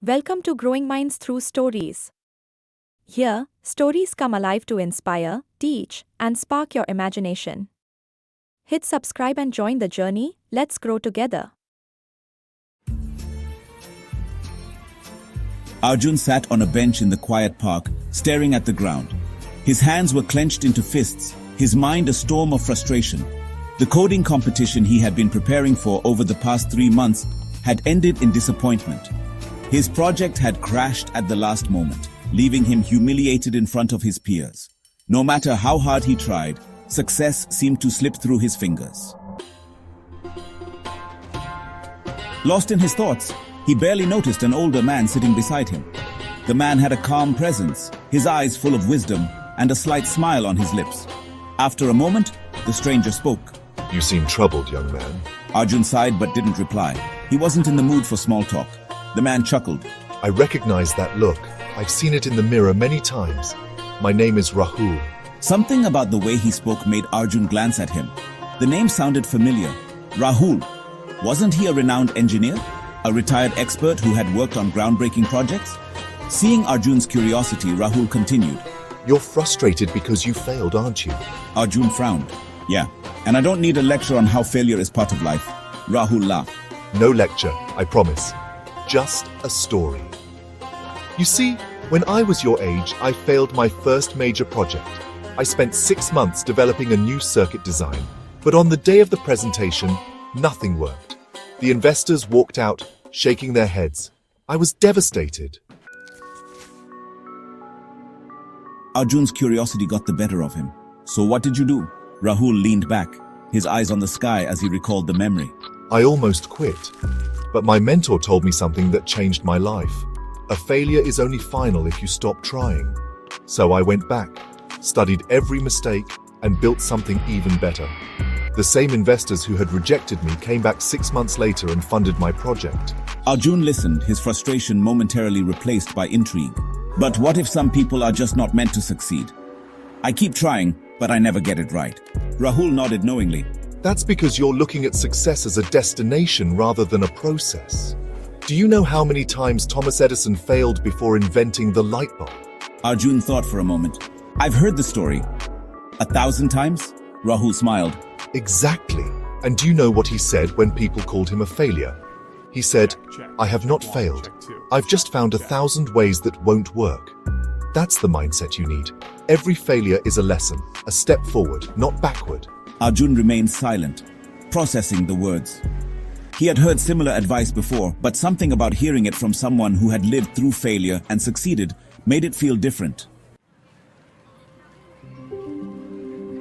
Welcome to Growing Minds Through Stories. Here, stories come alive to inspire, teach, and spark your imagination. Hit subscribe and join the journey. Let's grow together. Arjun sat on a bench in the quiet park, staring at the ground. His hands were clenched into fists, his mind a storm of frustration. The coding competition he had been preparing for over the past 3 months had ended in disappointment. His project had crashed at the last moment, leaving him humiliated in front of his peers. No matter how hard he tried, success seemed to slip through his fingers. Lost in his thoughts, he barely noticed an older man sitting beside him. The man had a calm presence, his eyes full of wisdom, and a slight smile on his lips. After a moment, the stranger spoke. You seem troubled, young man. Arjun sighed but didn't reply. He wasn't in the mood for small talk. The man chuckled. I recognize that look. I've seen it in the mirror many times. My name is Rahul. Something about the way he spoke made Arjun glance at him. The name sounded familiar. Rahul. Wasn't he a renowned engineer? A retired expert who had worked on groundbreaking projects? Seeing Arjun's curiosity, Rahul continued. You're frustrated because you failed, aren't you? Arjun frowned. Yeah, and I don't need a lecture on how failure is part of life. Rahul laughed. No lecture, I promise. Just a story. You see, when I was your age, I failed my first major project. I spent 6 months developing a new circuit design, but on the day of the presentation, nothing worked. The investors walked out, shaking their heads. I was devastated. Arjun's curiosity got the better of him. So what did you do? Rahul leaned back, his eyes on the sky as he recalled the memory. I almost quit, but my mentor told me something that changed my life. A failure is only final if you stop trying. So I went back, studied every mistake, and built something even better. The same investors who had rejected me came back 6 months later and funded my project. Arjun listened, his frustration momentarily replaced by intrigue. But what if some people are just not meant to succeed? I keep trying, but I never get it right. Rahul nodded knowingly. That's because you're looking at success as a destination rather than a process. Do you know how many times Thomas Edison failed before inventing the light bulb? Arjun thought for a moment. I've heard the story. 1,000 times? Rahul smiled. Exactly. And do you know what he said when people called him a failure? He said, I have not failed. I've just found 1,000 ways that won't work. That's the mindset you need. Every failure is a lesson, a step forward, not backward. Arjun remained silent, processing the words. He had heard similar advice before, but something about hearing it from someone who had lived through failure and succeeded made it feel different.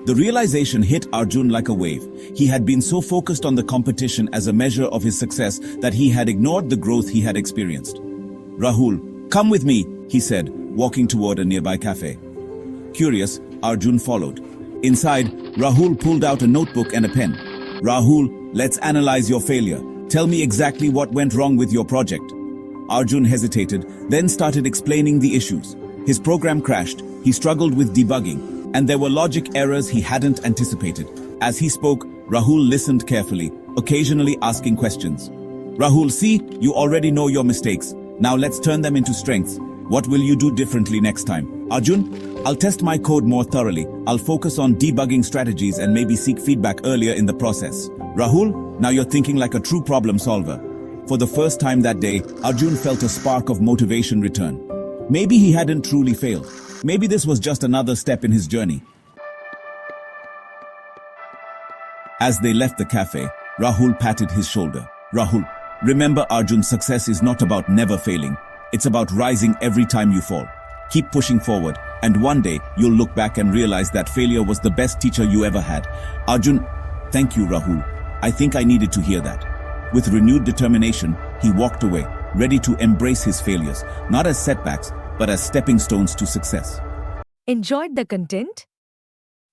The realization hit Arjun like a wave. He had been so focused on the competition as a measure of his success that he had ignored the growth he had experienced. Rahul, come with me, he said, walking toward a nearby cafe. Curious, Arjun followed. Inside, Rahul pulled out a notebook and a pen. Rahul, let's analyze your failure. Tell me exactly what went wrong with your project. Arjun hesitated, then started explaining the issues. His program crashed, he struggled with debugging, and there were logic errors he hadn't anticipated. As he spoke, Rahul listened carefully, occasionally asking questions. Rahul, see, you already know your mistakes. Now let's turn them into strengths. What will you do differently next time? Arjun, I'll test my code more thoroughly. I'll focus on debugging strategies and maybe seek feedback earlier in the process. Rahul, now you're thinking like a true problem solver. For the first time that day, Arjun felt a spark of motivation return. Maybe he hadn't truly failed. Maybe this was just another step in his journey. As they left the cafe, Rahul patted his shoulder. Rahul, remember, Arjun's success is not about never failing. It's about rising every time you fall. Keep pushing forward, and one day you'll look back and realize that failure was the best teacher you ever had. Arjun, thank you, Rahul. I think I needed to hear that. With renewed determination, he walked away, ready to embrace his failures, not as setbacks, but as stepping stones to success. Enjoyed the content?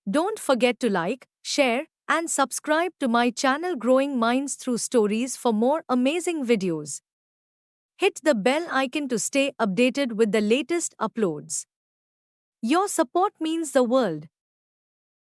Don't forget to like, share, and subscribe to my channel Growing Minds Through Stories for more amazing videos. Hit the bell icon to stay updated with the latest uploads. Your support means the world.